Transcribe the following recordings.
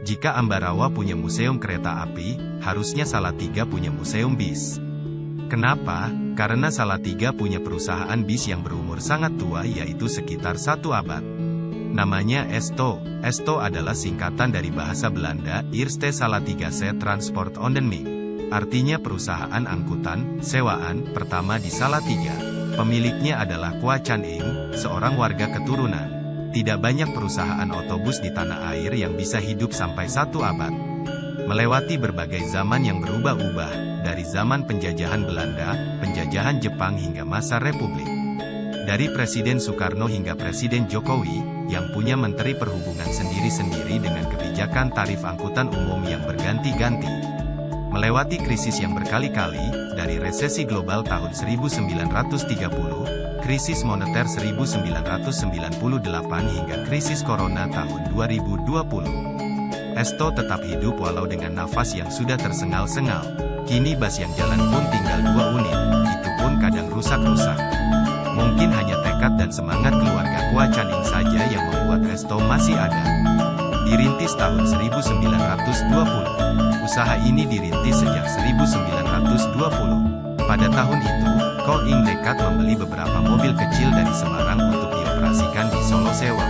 Jika Ambarawa punya museum kereta api, harusnya Salatiga punya museum bis. Kenapa? Karena Salatiga punya perusahaan bis yang berumur sangat tua, yaitu sekitar 1 abad. Namanya Esto. Esto adalah singkatan dari bahasa Belanda, Eerste Salatigase Transport Onderneming. Artinya perusahaan angkutan, sewaan, pertama di Salatiga. Pemiliknya adalah Kwa Chan Ing, seorang warga keturunan. Tidak banyak perusahaan otobus di tanah air yang bisa hidup sampai 1 abad. Melewati berbagai zaman yang berubah-ubah, dari zaman penjajahan Belanda, penjajahan Jepang hingga masa Republik. Dari Presiden Soekarno hingga Presiden Jokowi, yang punya Menteri Perhubungan sendiri-sendiri dengan kebijakan tarif angkutan umum yang berganti-ganti. Melewati krisis yang berkali-kali, dari resesi global tahun 1930, krisis moneter 1998 hingga krisis corona tahun 2020. Esto tetap hidup walau dengan nafas yang sudah tersengal-sengal. Kini bus yang jalan pun tinggal 2 unit, itu pun kadang rusak-rusak. Mungkin hanya tekad dan semangat keluarga Kwa Chan Ing saja yang membuat Esto masih ada. Dirintis tahun 1920. Usaha ini dirintis sejak 1920. Pada tahun itu, Ko Ing nekat membeli beberapa mobil kecil dari Semarang untuk dioperasikan di Solo Sewa.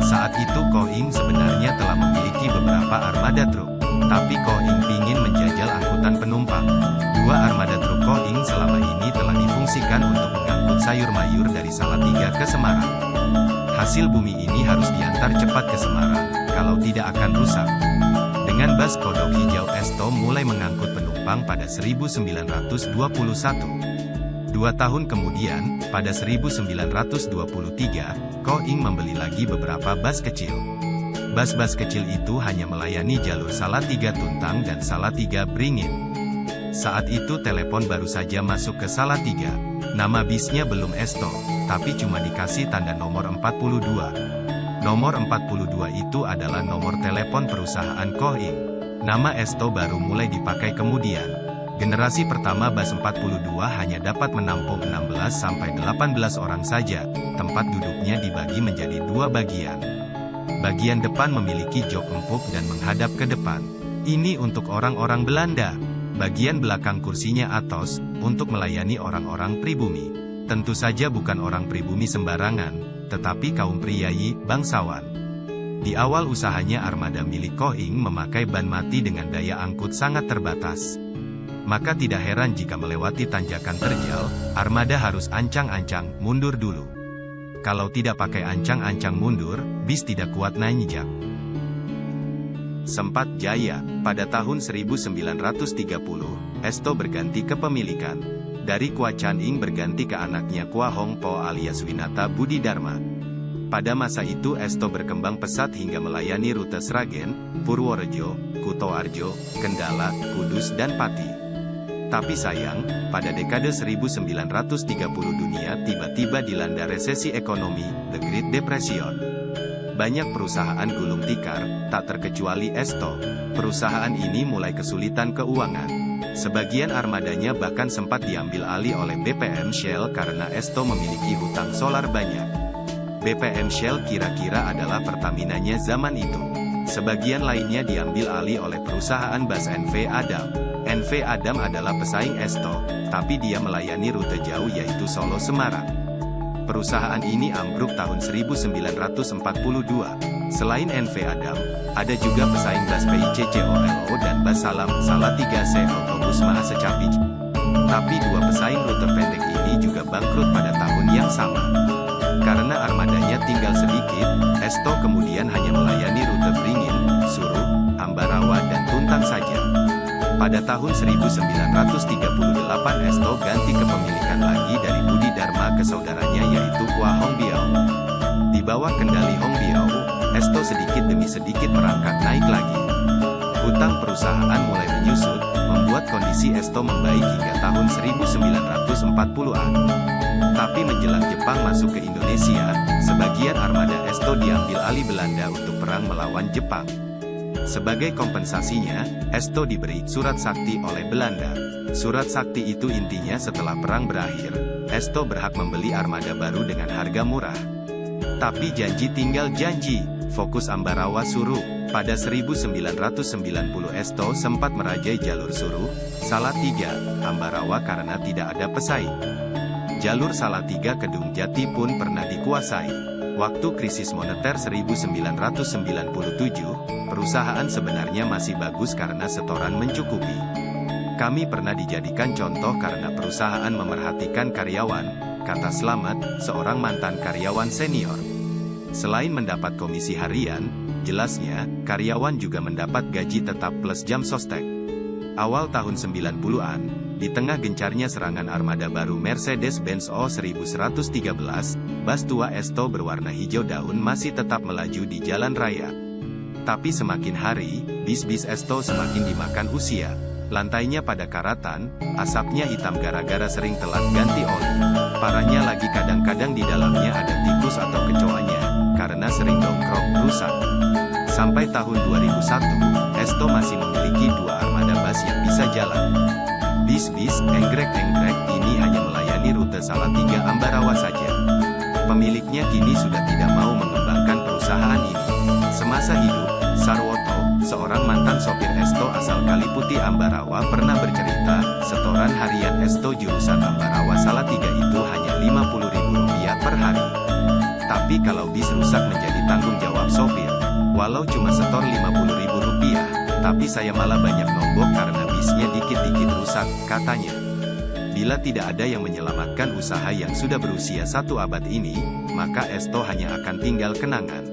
Saat itu Ko Ing sebenarnya telah memiliki beberapa armada truk, tapi Ko Ing ingin menjajal angkutan penumpang. 2 armada truk Ko Ing selama ini telah difungsikan untuk mengangkut sayur mayur dari Salatiga ke Semarang. Hasil bumi ini harus diantar cepat ke Semarang, kalau tidak akan rusak. Dengan bus kodok hijau, Esto mulai mengangkut penumpang pada 1921. 2 tahun kemudian, pada 1923, Ko Ing membeli lagi beberapa bus kecil. Bus-bus kecil itu hanya melayani jalur Salatiga Tuntang dan Salatiga Beringin. Saat itu telepon baru saja masuk ke Salatiga. Nama bisnya belum Esto, tapi cuma dikasih tanda nomor 42. Nomor 42 itu adalah nomor telepon perusahaan Ko Ing. Nama Esto baru mulai dipakai kemudian. Generasi pertama bus 42 hanya dapat menampung 16-18 orang saja. Tempat duduknya dibagi menjadi 2 bagian. Bagian depan memiliki jok empuk dan menghadap ke depan. Ini untuk orang-orang Belanda. Bagian belakang kursinya atos, untuk melayani orang-orang pribumi. Tentu saja bukan orang pribumi sembarangan, tetapi kaum priayi, bangsawan. Di awal usahanya armada milik Ko Ing memakai ban mati dengan daya angkut sangat terbatas. Maka tidak heran jika melewati tanjakan terjal, armada harus ancang-ancang mundur dulu. Kalau tidak pakai ancang-ancang mundur, bis tidak kuat nanjak. Sempat jaya, pada tahun 1930, Esto berganti kepemilikan. Dari Kwa Chan Ing berganti ke anaknya Kwa Hong Po alias Winata Budi Dharma. Pada masa itu Esto berkembang pesat hingga melayani rute Sragen, Purworejo, Kutoarjo, Kendala, Kudus dan Pati. Tapi sayang, pada dekade 1930 dunia tiba-tiba dilanda resesi ekonomi, The Great Depression. Banyak perusahaan gulung tikar, tak terkecuali Esto. Perusahaan ini mulai kesulitan keuangan. Sebagian armadanya bahkan sempat diambil alih oleh BPM Shell karena Esto memiliki hutang solar banyak. BPM Shell kira-kira adalah Pertaminanya zaman itu. Sebagian lainnya diambil alih oleh perusahaan bus NV Adam. NV Adam adalah pesaing Esto, tapi dia melayani rute jauh yaitu Solo-Semarang. Perusahaan ini ambruk tahun 1942. Selain NV Adam, ada juga pesaing bus PICCOLO dan bus Salam Salatiga Se Autobus Maha Secapi. Tapi 2 pesaing rute pendek ini juga bangkrut pada tahun yang sama. Karena armadanya tinggal sedikit, Esto kemudian hanya melayani rute Beringin, Suruh, Ambarawa dan Tuntang saja. Pada tahun 1938 Esto ganti kepemilikan lagi dari Budi Dharma ke saudaranya yaitu Kwa Hong Biao. Di bawah kendali Hong Biao, Esto sedikit demi sedikit merangkak naik lagi. Hutang perusahaan mulai menyusut, membuat kondisi Esto membaik hingga tahun 1940-an. Tapi menjelang Jepang masuk ke Indonesia, sebagian armada Esto diambil alih Belanda untuk perang melawan Jepang. Sebagai kompensasinya, Esto diberi surat sakti oleh Belanda. Surat sakti itu intinya setelah perang berakhir, Esto berhak membeli armada baru dengan harga murah. Tapi janji tinggal janji, Fokus Ambarawa Suruh. Pada 1990 Esto sempat merajai jalur Suruh, Salatiga, Ambarawa karena tidak ada pesaing. Jalur Salatiga Kedung Jati pun pernah dikuasai. Waktu krisis moneter 1997, perusahaan sebenarnya masih bagus karena setoran mencukupi. Kami pernah dijadikan contoh karena perusahaan memerhatikan karyawan, kata Slamet, seorang mantan karyawan senior. Selain mendapat komisi harian, jelasnya, karyawan juga mendapat gaji tetap plus jam sostek. Awal tahun 90-an, di tengah gencarnya serangan armada baru Mercedes-Benz O1113, bus tua Esto berwarna hijau daun masih tetap melaju di jalan raya. Tapi semakin hari, bis-bis Esto semakin dimakan usia. Lantainya pada karatan, asapnya hitam gara-gara sering telat ganti oli. Parahnya lagi kadang-kadang di dalamnya ada tikus atau kecoanya, karena sering dongkrok rusak. Sampai tahun 2001, Esto masih memiliki 2 armada bus yang bisa jalan. Bis-bis, enggrek-enggrek, ini hanya melayani rute Salatiga Ambarawa saja. Pemiliknya kini sudah tidak mau mengembangkan perusahaan ini. Semasa hidup, Sarwoto, seorang mantan sopir Esto asal Kaliputi Ambarawa pernah bercerita, setoran harian Esto jurusan Ambarawa Salatiga itu hanya Rp50.000 per hari. Tapi kalau bis rusak menjadi tanggung jawab sopir. Walau cuma setor Rp50.000, tapi saya malah banyak nombok karena bisnya dikit-dikit rusak, katanya. Bila tidak ada yang menyelamatkan usaha yang sudah berusia 1 abad ini, maka Esto hanya akan tinggal kenangan.